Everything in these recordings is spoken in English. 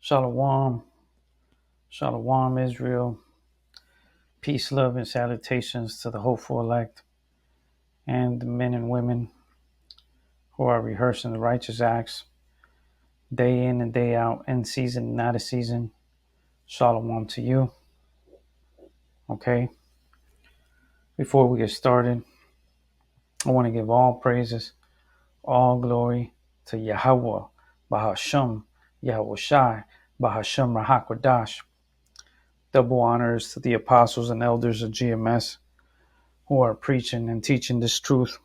Shalom, Shalom, Israel. Peace, love, and salutations to the hopeful elect and the men and women who are rehearsing the righteous acts day in and day out, in season and out of season. Shalom to you. Okay. Before we get started, I want to give all praises, all glory to Yahweh, Bahasham, Yahweh Shai, Bahasham Rahakwadash. Double honors to the apostles and elders of GMS who are preaching and teaching this truth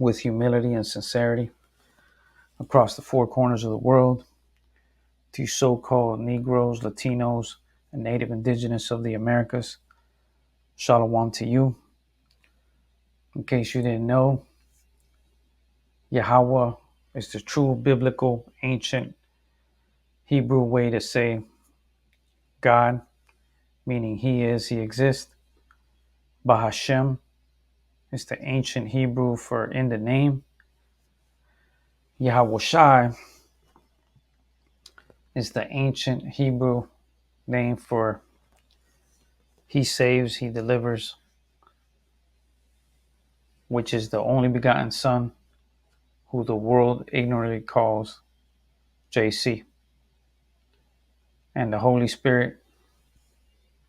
with humility and sincerity across the four corners of the world, to so-called Negroes, Latinos, and Native Indigenous of the Americas. Shalom to you. In case you didn't know, Yahweh is the true biblical, ancient Hebrew way to say God, meaning He is, He exists. Bahashem is the ancient Hebrew for in the name. Yahweh Shai is the ancient Hebrew name for He saves, He delivers, which is the only begotten Son, who the world ignorantly calls JC, and the Holy Spirit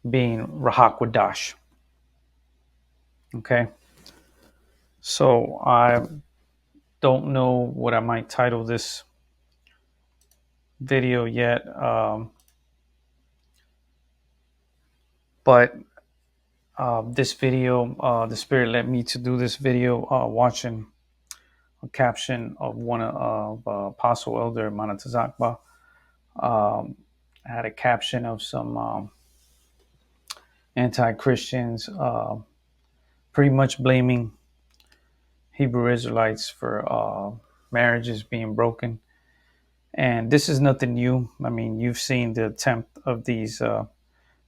being Rahakwadash. Okay, so I don't know what I might title this video yet, but this video, the Spirit led me to do this video watching a caption of one of Apostle Elder Manatazakba. I had a caption of some anti-Christians pretty much blaming Hebrew Israelites for marriages being broken. And this is nothing new. I mean, you've seen the attempt of these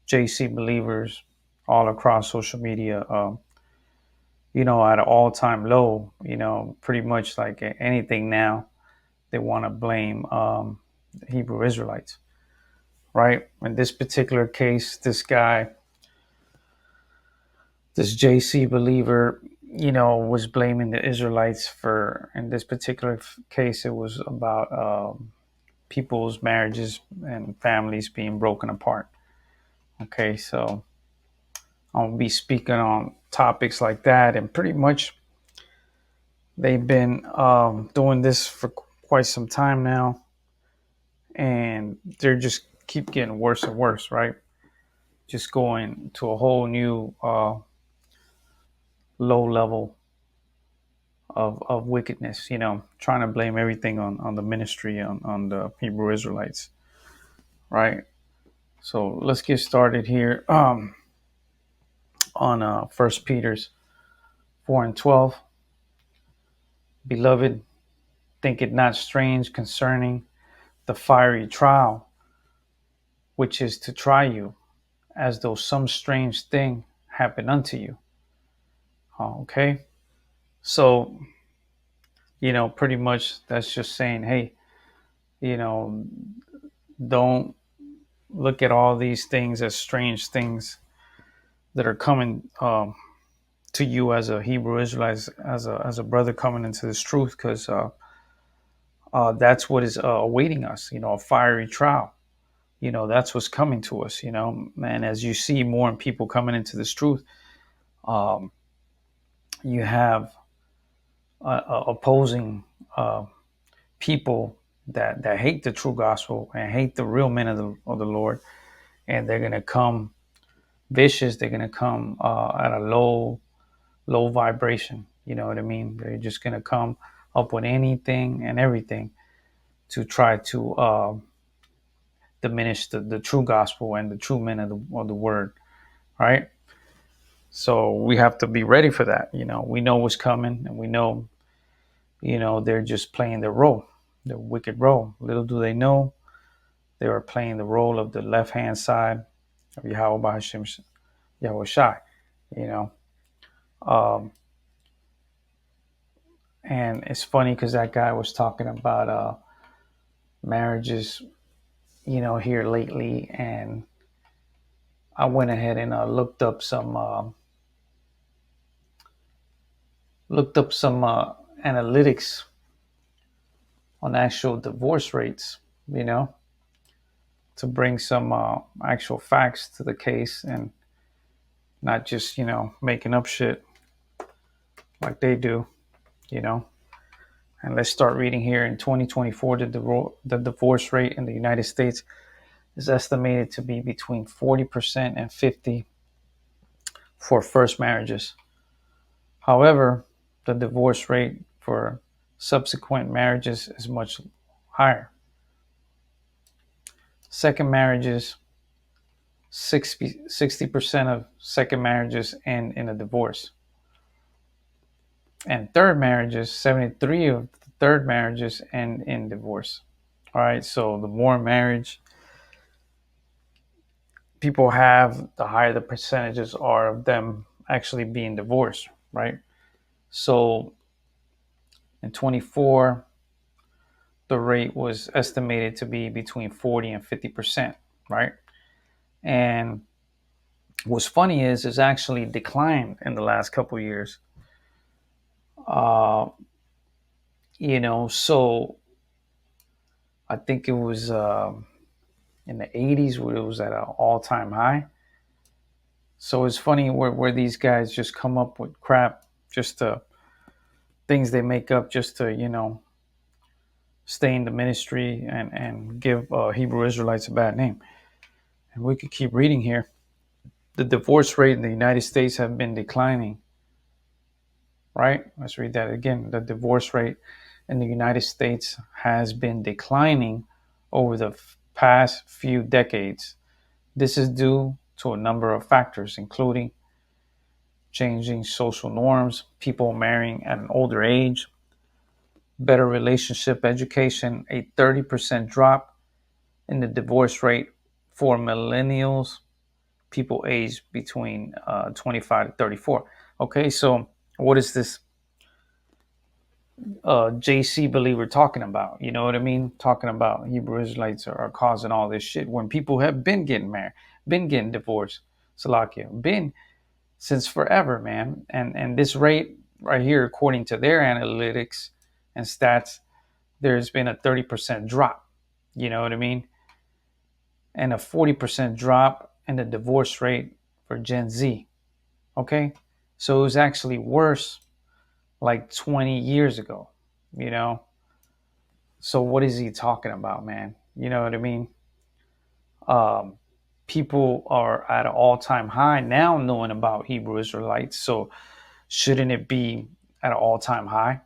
JC believers all across social media, at an all-time low, pretty much like anything now, they want to blame Hebrew Israelites, right? In this particular case, this JC believer, was blaming the Israelites for, in this particular case, it was about people's marriages and families being broken apart. Okay, so I'll be speaking on topics like that, and pretty much they've been doing this for quite some time now, and they're just keep getting worse and worse, right? Just going to a whole new low level of wickedness, trying to blame everything on the ministry, on the Hebrew Israelites, right? So let's get started here on 1 Peter's 4 and 12. Beloved, think it not strange concerning the fiery trial, which is to try you, as though some strange thing happened unto you. Okay? So, pretty much that's just saying, hey, don't look at all these things as strange things that are coming to you as a Hebrew Israelite, as a brother coming into this truth, because that's what is awaiting us, a fiery trial. That's what's coming to us, and as you see more people coming into this truth, you have opposing people that hate the true gospel and hate the real men of the Lord, and they're going to come vicious. They're going to come at a low vibration. You know what I mean? They're just going to come up with anything and everything to try to diminish the true gospel and the true men of the word, right? So we have to be ready for that. We know what's coming, and we know, they're just playing their role, their wicked role. Little do they know, they are playing the role of the left-hand side of Yahweh Hashem, Yahweh Shai, you know. And it's funny because that guy was talking about marriages here lately, and I went ahead and looked up some analytics on actual divorce rates, you know, to bring some actual facts to the case and not just, making up shit like they do, you know. And let's start reading here. In 2024, the divorce rate in the United States is estimated to be between 40% and 50% for first marriages. However, the divorce rate for subsequent marriages is much higher. Second marriages, 60% of second marriages end in a divorce. And third marriages, 73 of the third marriages end in divorce. All right, so the more marriage people have, the higher the percentages are of them actually being divorced, right? So in 24, the rate was estimated to be between 40 and 50%, right? And what's funny is it's actually declined in the last couple of years. Uh, so I think it was in the 80s where it was at an all-time high. So it's funny where these guys just come up with crap, just to things they make up just to, stay in the ministry and give Hebrew Israelites a bad name. And we could keep reading here. The divorce rate in the United States have been declining, right? Let's read that again. The divorce rate in the United States has been declining over the past few decades. This is due to a number of factors, including changing social norms, people marrying at an older age, better relationship education, a 30% drop in the divorce rate for millennials, people aged between 25 to 34. Okay, so what is this JC believer talking about? You know what I mean? Talking about Hebrew Israelites are causing all this shit when people have been getting married, been getting divorced, Salakia, been since forever, man. And this rate right here, according to their analytics and stats, there's been a 30% drop. You know what I mean? And a 40% drop in the divorce rate for Gen Z. Okay? So it was actually worse like 20 years ago, you know? So what is he talking about, man? You know what I mean? Um, People are at an all-time high now knowing about Hebrew Israelites. So shouldn't it be at an all-time high?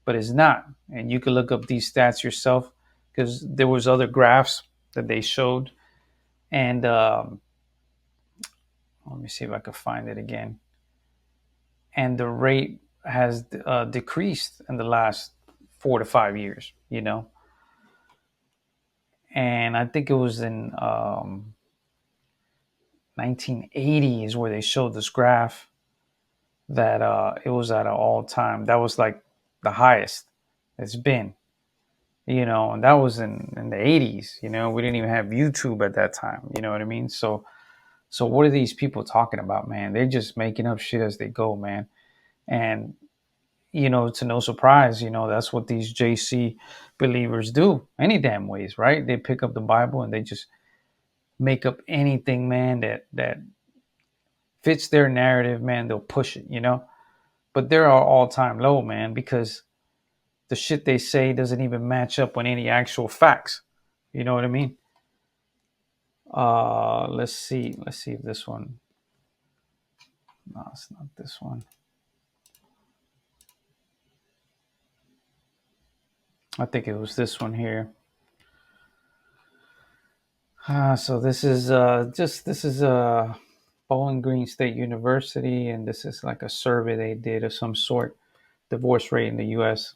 But it's not. And you can look up these stats yourself because there was other graphs that they showed. And let me see if I can find it again. And the rate has decreased in the last 4 to 5 years, And I think it was in 1980 is where they showed this graph that it was at an all time. That was like the highest it's been, and that was in the 80s. We didn't even have YouTube at that time. You know what I mean? So what are these people talking about, man? They're just making up shit as they go, man. And to no surprise, that's what these JC believers do any damn ways, right? They pick up the Bible and they just make up anything, man, that fits their narrative, man. They'll push it. But they're all time low, man, because the shit they say doesn't even match up with any actual facts. You know what I mean? Let's see if this one. No, it's not this one. I think it was this one here. So this is Bowling Green State University, and this is like a survey they did of some sort. Divorce rate in the U.S.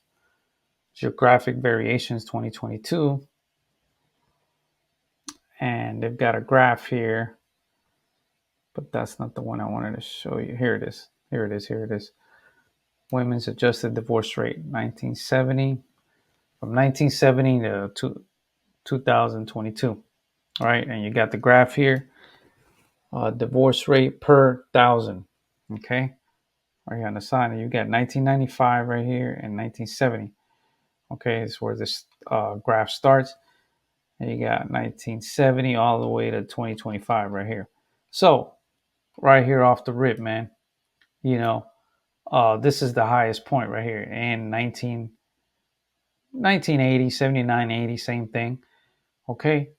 Geographic Variations 2022, and they've got a graph here, but that's not the one I wanted to show you. Here it is. Here it is. Here it is. Women's adjusted divorce rate 1970 from 1970 to 2022. All right, and you got the graph here, divorce rate per thousand. Okay, right here on the side, you got 1995 right here and 1970. Okay, it's where this graph starts, and you got 1970 all the way to 2025 right here. So right here off the rip, man, you know, this is the highest point right here, and 1980, 79, 80, same thing. Okay,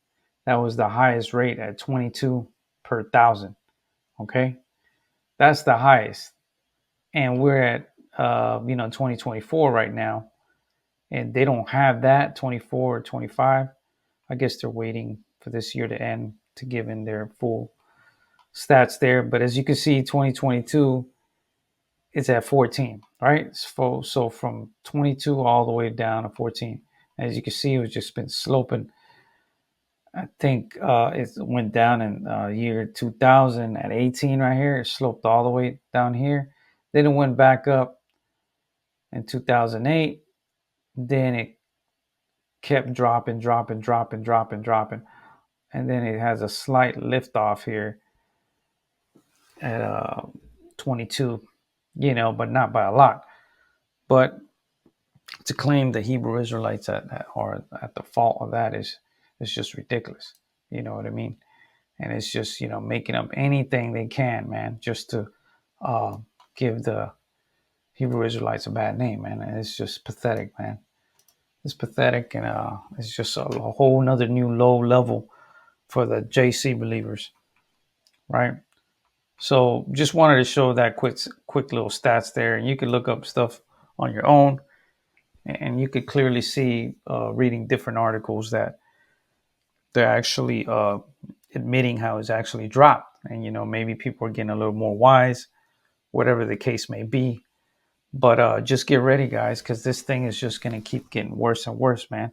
that was the highest rate at 22 per thousand. Okay, that's the highest, and we're at 2024 right now, and they don't have that 24 or 25. I guess they're waiting for this year to end to give in their full stats there. But as you can see, 2022 it's at 14, right? So from 22 all the way down to 14. As you can see, it's just been sloping. I think it went down in year 2000 at 18 right here. It sloped all the way down here. Then it went back up in 2008. Then it kept dropping, dropping, dropping, dropping, dropping. And then it has a slight lift off here at 22, but not by a lot. But to claim the Hebrew Israelites are at the fault of that is just ridiculous. You know what I mean? And it's just making up anything they can, man, just to uh, give the Hebrew Israelites a bad name, man. And it's just pathetic, man. It's pathetic, and it's just a whole nother new low level for the JC believers, right? So just wanted to show that quick little stats there, and you can look up stuff on your own, and you could clearly see reading different articles that they're actually admitting how it's actually dropped, and maybe people are getting a little more wise, whatever the case may be. But just get ready, guys, because this thing is just going to keep getting worse and worse, man.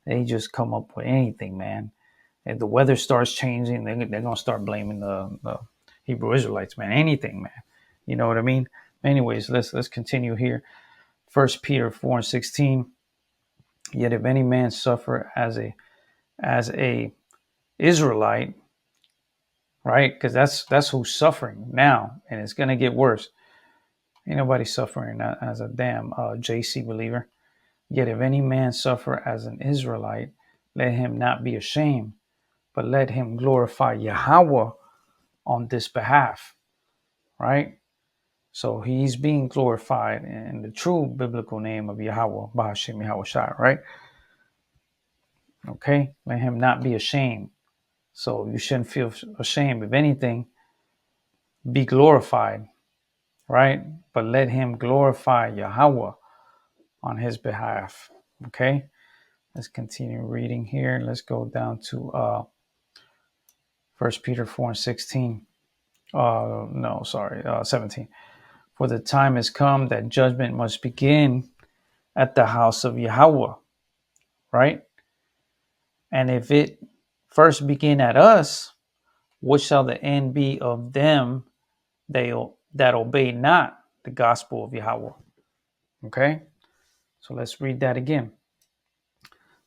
They just come up with anything, man. If the weather starts changing, they're going to start blaming the Hebrew Israelites, man. Anything, man. You know what I mean? Anyways, let's continue here. 1 Peter 4:16. Yet if any man suffer as a Israelite, right? Because that's who's suffering now, and it's going to get worse. Ain't nobody suffering as a damn JC believer. Yet if any man suffer as an Israelite, let him not be ashamed, but let him glorify Yahweh on this behalf, right? So he's being glorified in the true biblical name of Yahweh, Bahashim Yahweh Shai, right? Okay? Let him not be ashamed. So you shouldn't feel ashamed. If anything, be glorified, right? But let him glorify Yahweh on his behalf. Okay? Let's continue reading here. Let's go down to 1 Peter 4:16. No, sorry, 17. For the time has come that judgment must begin at the house of Yahweh, right? And if it first begin at us, what shall the end be of them that obey not the gospel of Yahweh? Okay, so let's read that again.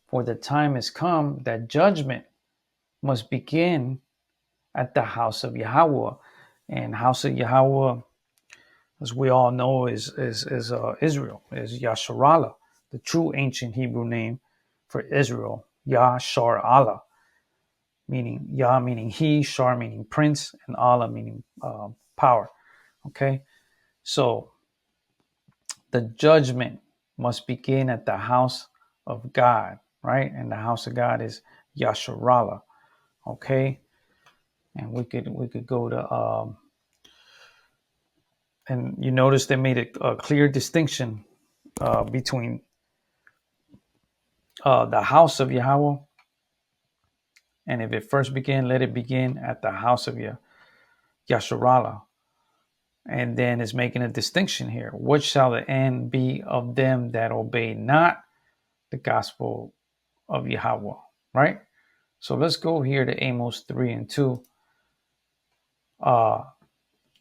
For the time has come that judgment must begin at the house of Yahweh, and house of Yahweh, as we all know, is Israel, is Yasharallah, the true ancient Hebrew name for Israel, Yashar Allah, meaning Yah meaning he, Shar meaning prince, and Allah meaning power. Okay, so the judgment must begin at the house of God, right? And the house of God is Yasharallah. Okay, and we could go to and you notice they made a clear distinction between the house of Yahweh, and if it first begin, let it begin at the house of Yasharallah. And then it's making a distinction here. What shall the end be of them that obey not the gospel of Yahweh? Right? So let's go here to Amos 3:2.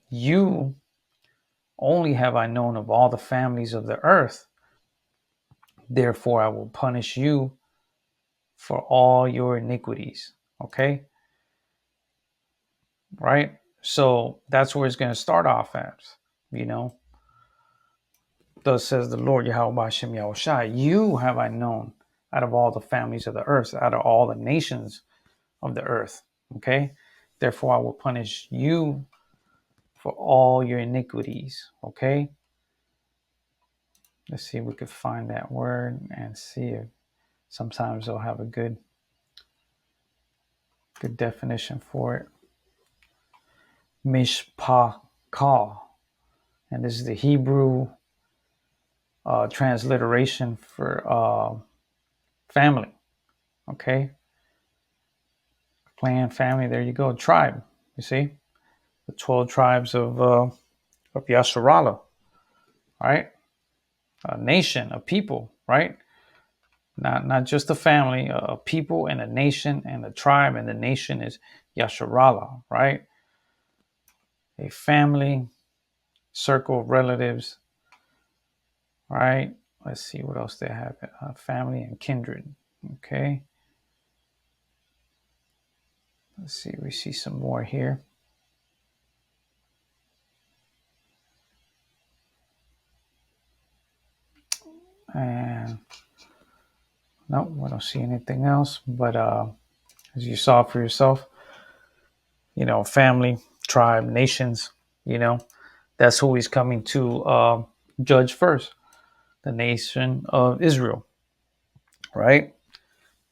You only have I known of all the families of the earth. Therefore I will punish you for all your iniquities. Okay, right? So that's where it's going to start off at. You know, thus says the Lord Yahweh Bashem Yahushai, you have I known out of all the families of the earth, out of all the nations of the earth. Okay, therefore I will punish you for all your iniquities. Okay, let's see if we could find that word and see if sometimes they'll have a good definition for it. Mishpachah, and this is the Hebrew transliteration for family. Okay, clan, family. There you go. Tribe. You see, the 12 tribes of Yasharallah. Right, a nation, a people. Right, not just a family, a people and a nation and a tribe, and the nation is Yasharallah. Right, a family, circle of relatives. Right. Let's see what else they have. Family and kindred. Okay. Let's see. We see some more here. And no, we don't see anything else. But as you saw for yourself, family, tribe, nations, that's who he's coming to judge first. The nation of Israel, right?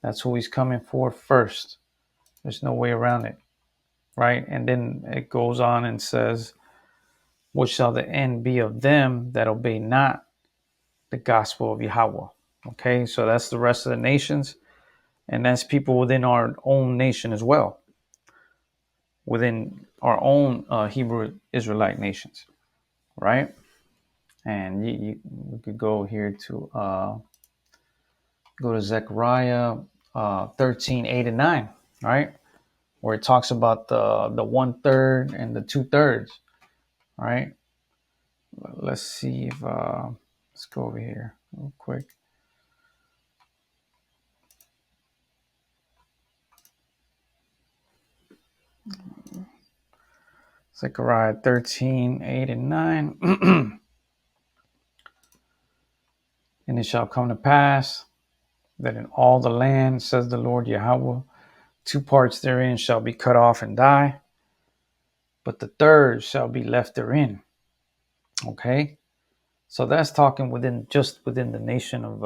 That's who he's coming for first. There's no way around it, right? And then it goes on and says, what shall the end be of them that obey not the gospel of Yahweh? Okay, so that's the rest of the nations, and that's people within our own nation as well, within our own Hebrew Israelite nations, right? And we could go here to go to Zechariah 13, 8 and 9, right? Where it talks about the 1/3 and the 2/3, right? Let's see if let's go over here real quick. Zechariah 13, 8 and 9. And it shall come to pass that in all the land, says the Lord Yahweh, 2 parts therein shall be cut off and die, but the third shall be left therein. Okay, so that's talking within the nation of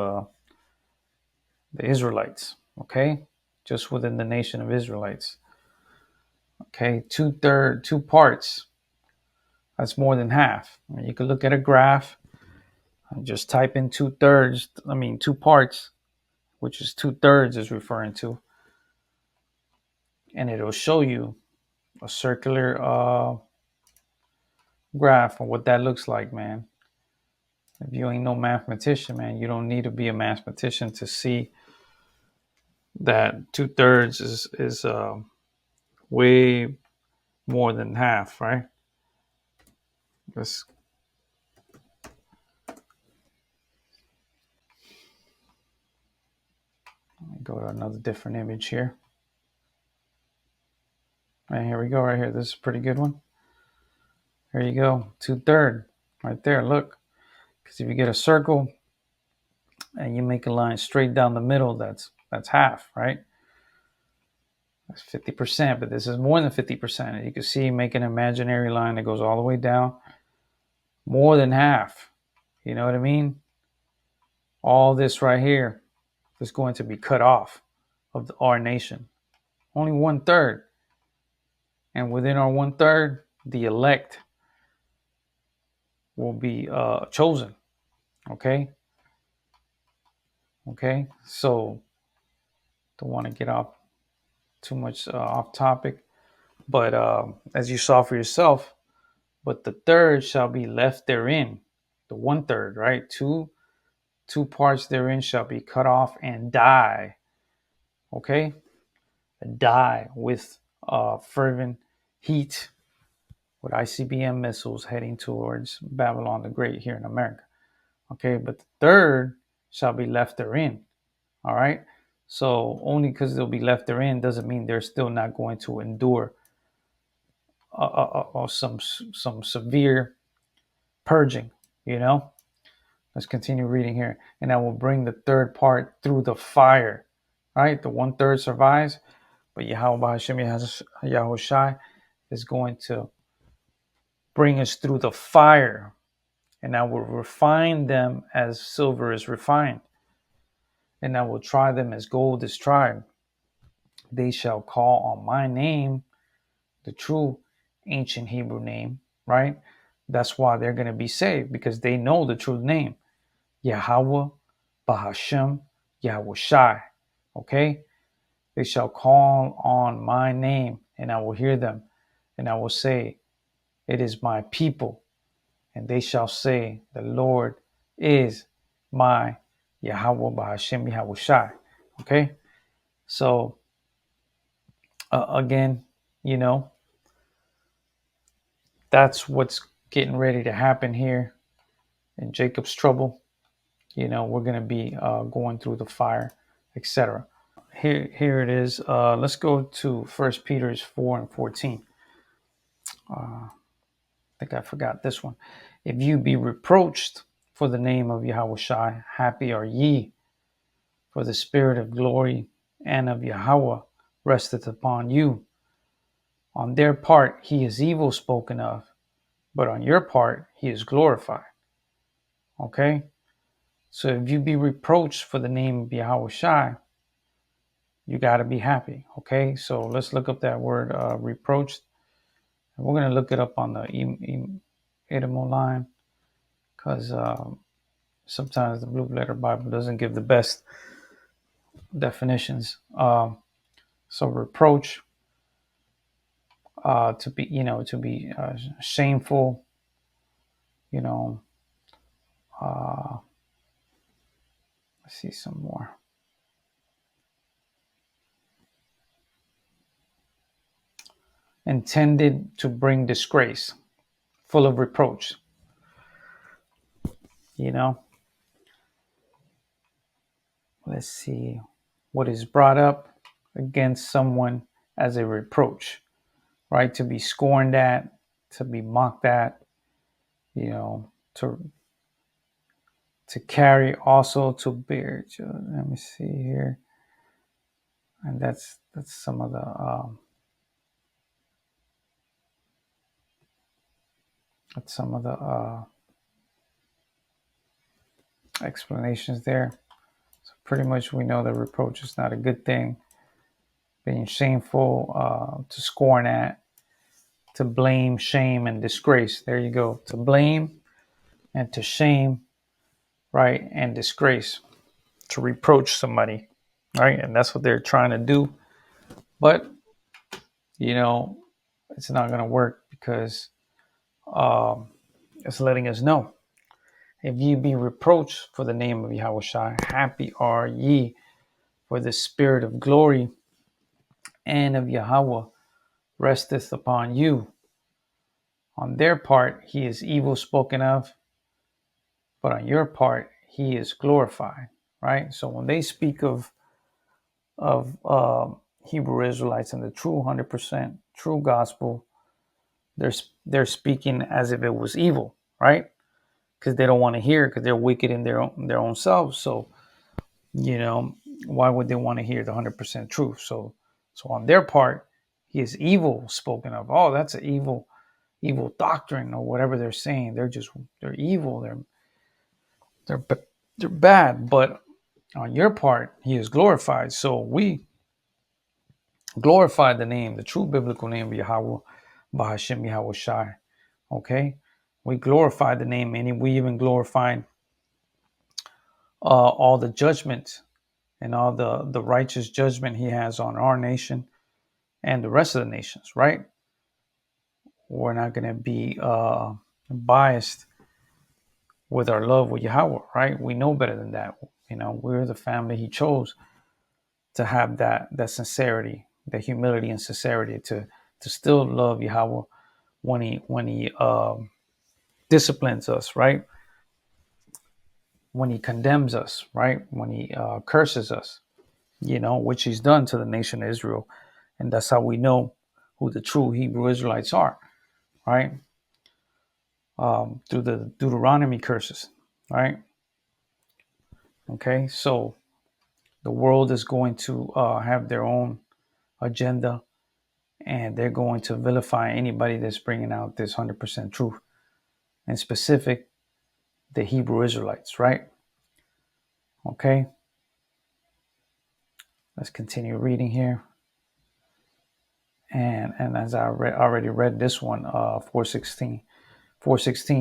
the Israelites. Okay, just within the nation of Israelites. Okay, 2 parts. That's more than half. You could look at a graph and just type in 2/3. 2 parts, which is 2/3 is referring to, and it'll show you a circular graph of what that looks like, man. If you ain't no mathematician, man, you don't need to be a mathematician to see that 2/3 is way more than half, right? Let's go to another different image here. And here we go, right here. This is a pretty good one. Here you go, 2/3, right there. Look, because if you get a circle and you make a line straight down the middle, that's half, right? That's 50%, but this is more than 50%. You can see, make an imaginary line that goes all the way down, more than half. You know what I mean? All this right here is going to be cut off of our nation. Only 1/3. And within our 1/3, the elect will be chosen. Okay? Okay? So, don't want to get off too much off topic. But as you saw for yourself, but the third shall be left therein. The 1/3, right? Two parts therein shall be cut off and die. Okay? Die with fervent heat with ICBM missiles heading towards Babylon the Great here in America. Okay, but the third shall be left therein. All right. So only because they'll be left therein doesn't mean they're still not going to endure some severe purging. You know. Let's continue reading here. And I will bring the third part through the fire. Right? The 1/3 survives, but Yahweh Hashem Yahushai is going to bring us through the fire. And I will refine them as silver is refined. And I will try them as gold is tried. They shall call on my name, the true ancient Hebrew name, right? That's why they're going to be saved, because they know the true name. Yahweh, Bahashem, Yahushai. Okay? They shall call on my name, and I will hear them, and I will say, it is my people. And they shall say, the Lord is my Yahweh, Bahashem, Yahushai. Okay? So, again, you know, that's what's getting ready to happen here in Jacob's trouble. You know, we're going to be going through the fire, etc. Here it is. Let's go to First Peter's 4:14. I think I forgot this one. If you be reproached for the name of Yahushai, happy are ye, for the spirit of glory and of Yahweh resteth upon you. On their part he is evil spoken of, but on your part he is glorified. Okay? So if you be reproached for the name of Yahushai, you got to be happy. Okay? So let's look up that word reproached. And we're going to look it up on the Edemo line, because sometimes the Blue Letter Bible doesn't give the best definitions. So reproach, to be, to be shameful, you know. Let's see some more. Intended to bring disgrace, full of reproach. You know. Let's see. What is brought up against someone as a reproach, right? To be scorned at, to be mocked at, you know, to carry, also to bear. Let me see here, and that's some of the explanations there. So pretty much we know that reproach is not a good thing. Being shameful, to scorn at, to blame, shame, and disgrace. There you go. To blame and to shame, right, and disgrace. To reproach somebody, right? And that's what they're trying to do. But, you know, it's not going to work, because it's letting us know. If ye be reproached for the name of Yahushua, happy are ye, for the spirit of glory and of Yahweh resteth upon you. On their part he is evil spoken of, but on your part he is glorified. Right? So when they speak of Hebrew Israelites and the true 100% true gospel, they're speaking as if it was evil, right? Because they don't want to hear, because they're wicked in their own selves. So, you know, why would they want to hear the 100% truth? So on their part, he is evil spoken of. Oh, that's an evil doctrine, or whatever they're saying. They're evil. They're they're bad. But on your part, he is glorified. So we glorify the name, the true biblical name of Yahweh, Bahashem Yahweh Shai. Okay? We glorify the name, and we even glorified all the judgments and all the righteous judgment he has on our nation and the rest of the nations, right? We're not going to be biased with our love with Yahweh, right? We know better than that. You know, we're the family he chose to have that sincerity, the humility and sincerity to still love Yahweh when he disciplines us, right? When he condemns us, right? When he curses us, which he's done to the nation of Israel. And that's how we know who the true Hebrew Israelites are, right? Through the Deuteronomy curses, right? Okay, so the world is going to have their own agenda, and they're going to vilify anybody that's bringing out this 100% truth, and specific, the Hebrew Israelites, right? Okay, let's continue reading here. And as I already read this one, 416,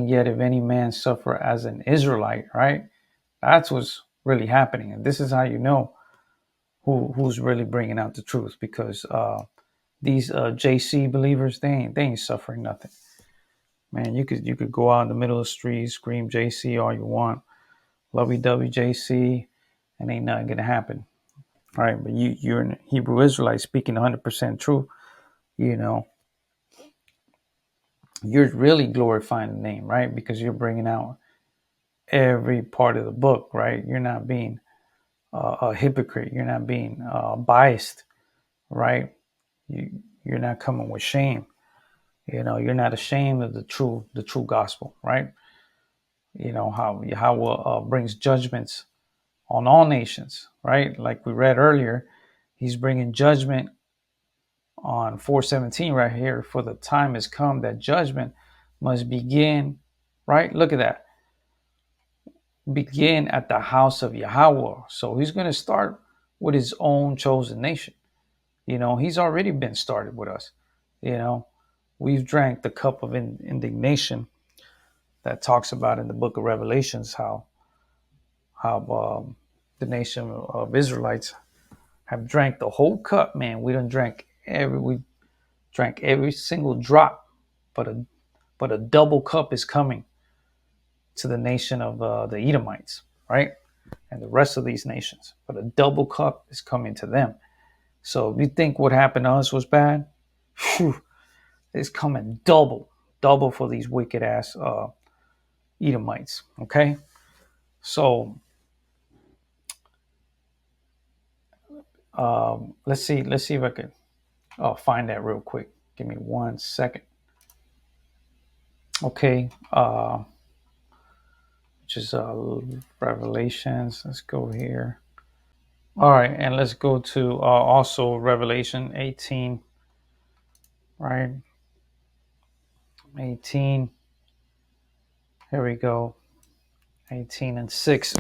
yet if any man suffer as an Israelite, right? That's what's really happening. And this is how you know who's really bringing out the truth, because these JC believers, they ain't suffering nothing. Man, you could go out in the middle of the street, scream JC all you want, lovey-dovey JC, and ain't nothing gonna happen. All right, but you're a Hebrew Israelite speaking 100% true, you know, you're really glorifying the name, right? Because you're bringing out every part of the book, right? You're not being a hypocrite. You're not being biased, right? You're not coming with shame. You're not ashamed of the true gospel, right? How Yahweh brings judgments on all nations, right? Like we read earlier, he's bringing judgment on 417 right here. For the time has come that judgment must begin, right? Look at that. Begin at the house of Yahweh. So he's going to start with his own chosen nation. He's already been started with us. You know, we've drank the cup of indignation that talks about in the book of Revelations how the nation of Israelites have drank the whole cup. Man, we drank every single drop, but a double cup is coming to the nation of the Edomites, right? And the rest of these nations. But a double cup is coming to them. So if you think what happened to us was bad, whew, it's coming double for these wicked ass Edomites. Okay, so let's see if I can find that real quick. Give me 1 second. Okay, which is Revelations. Let's go here. All right, and let's go to also Revelation 18. Right, 18. Here we go. 18 and 6.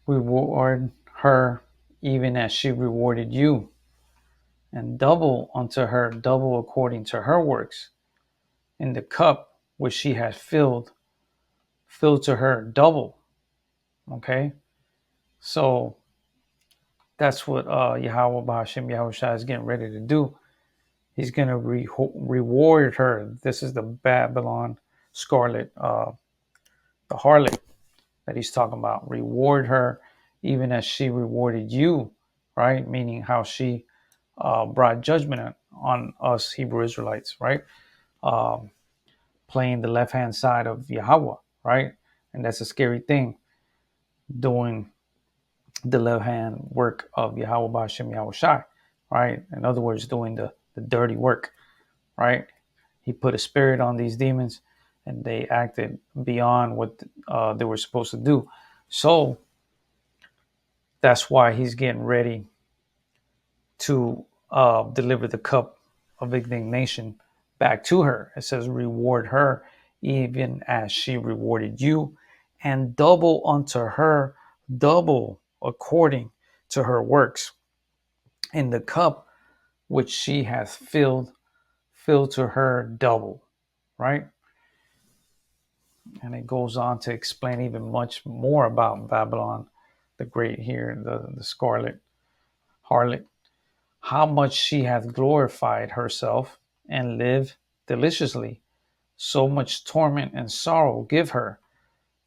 Reward her even as she rewarded you, and double unto her, double according to her works. In the cup which she has fill to her double. Okay, so that's what Yahweh Bahashim Yahushua is getting ready to do. He's going to reward her. This is the Babylon scarlet, the harlot that he's talking about. Reward her even as she rewarded you, right? Meaning how she brought judgment on us Hebrew Israelites, right? Um, Playing the left hand side of Yahweh, right? And that's a scary thing, doing the left hand work of Yahweh Bashem Yahweh Shai, right? In other words, doing the dirty work, right? He put a spirit on these demons and they acted beyond what they were supposed to do. So that's why he's getting ready to deliver the cup of indignation back to her. It says, reward her even as she rewarded you, and double unto her, double according to her works. In the cup which she hath fill to her double, right? And it goes on to explain even much more about Babylon the Great here, the scarlet harlot, how much she hath glorified herself and lived deliciously. So much torment and sorrow give her,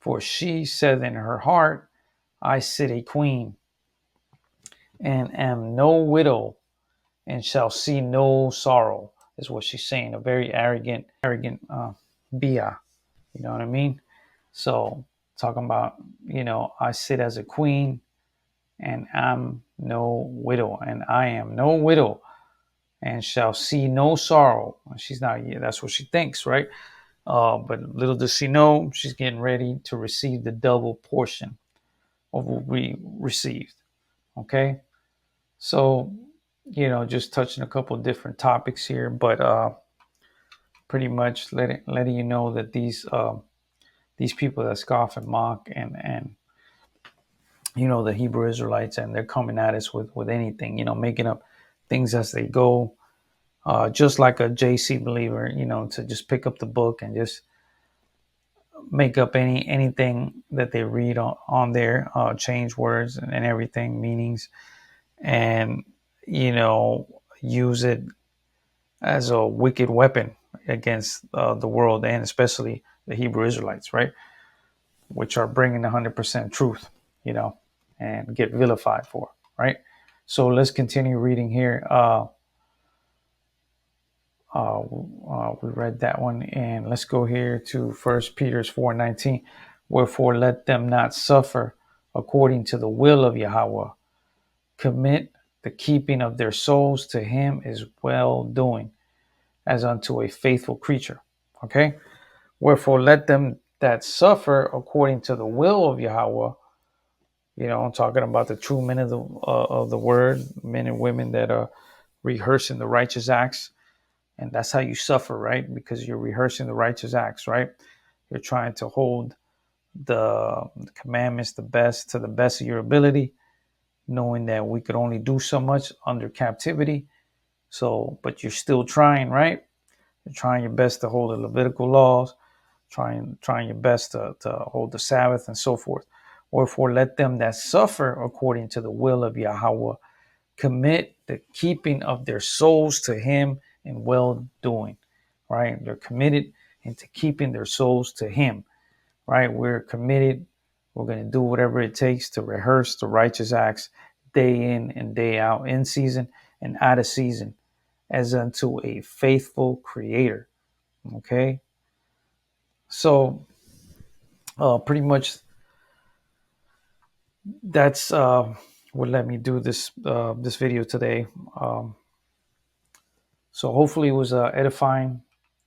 for she said in her heart, I sit a queen, and am no widow, and shall see no sorrow, is what she's saying. A very arrogant Bia. You know what I mean? So talking about, I sit as a queen and I'm no widow, and I am no widow and shall see no sorrow. She's not, yeah, that's what she thinks, right? But little does she know, she's getting ready to receive the double portion of what we received. Okay. So, just touching a couple of different topics here, but pretty much letting you know that these people that scoff and mock and the Hebrew Israelites, and they're coming at us with anything, making up things as they go, just like a JC believer, to just pick up the book and just make up anything that they read on there, change words and everything, meanings, and use it as a wicked weapon against the world, and especially the Hebrew Israelites, right? Which are bringing 100% truth, and get vilified for, right? So let's continue reading here. We read that one, and let's go here to First Peter's 4:19. Wherefore, let them not suffer according to the will of Yahweh. Commit the keeping of their souls to Him is well doing, as unto a faithful creature. Okay. Wherefore, let them that suffer according to the will of Yahweh. I'm talking about the true men of the word, men and women that are rehearsing the righteous acts. And that's how you suffer, right? Because you're rehearsing the righteous acts, right? You're trying to hold the commandments to the best of your ability, knowing that we could only do so much under captivity. So, but you're still trying, right? You're trying your best to hold the Levitical laws, trying your best to hold the Sabbath and so forth. Wherefore, let them that suffer according to the will of Yahweh commit the keeping of their souls to Him in well doing, right? They're committed into keeping their souls to Him, right? We're committed. We're going to do whatever it takes to rehearse the righteous acts day in and day out, in season and out of season, as unto a faithful Creator. Okay, so pretty much that's what let me do this video today. So hopefully it was edifying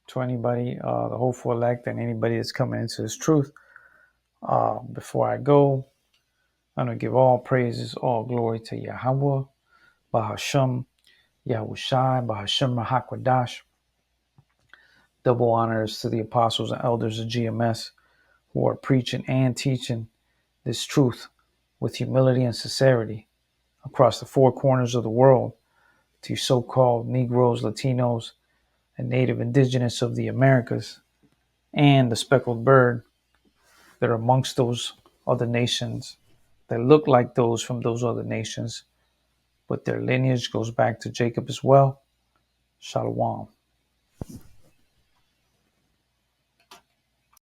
to anybody, the hopeful elect, and anybody that's coming into this truth. Before I go, I'm going to give all praises, all glory to Yahweh, Bahasham, Yahushai, Bahasham Hakwadash. Double honors to the apostles and elders of GMS who are preaching and teaching this truth with humility and sincerity across the four corners of the world to so-called Negroes, Latinos, and Native Indigenous of the Americas, and the speckled bird that are amongst those other nations that look like those from those other nations, but their lineage goes back to Jacob as well. Shalom.